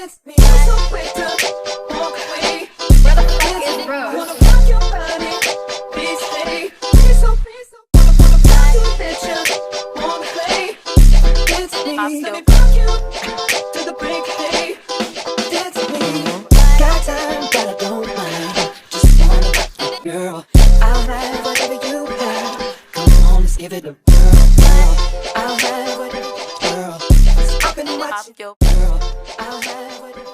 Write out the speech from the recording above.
It's me. So quick to walk away. Where the fuck is Rose? Wanna rock your body, please stay. Please so wanna rock you, bitch, wanna play. It's me. Let me rock you to the break of day. It's me. Got time, but I don't mind. Just wanna rock you, girl. I'll have whatever you have. Come on, let's give it a whirl. I'll have whatever, girl. Stop and watch it, girl. I'll have whatever.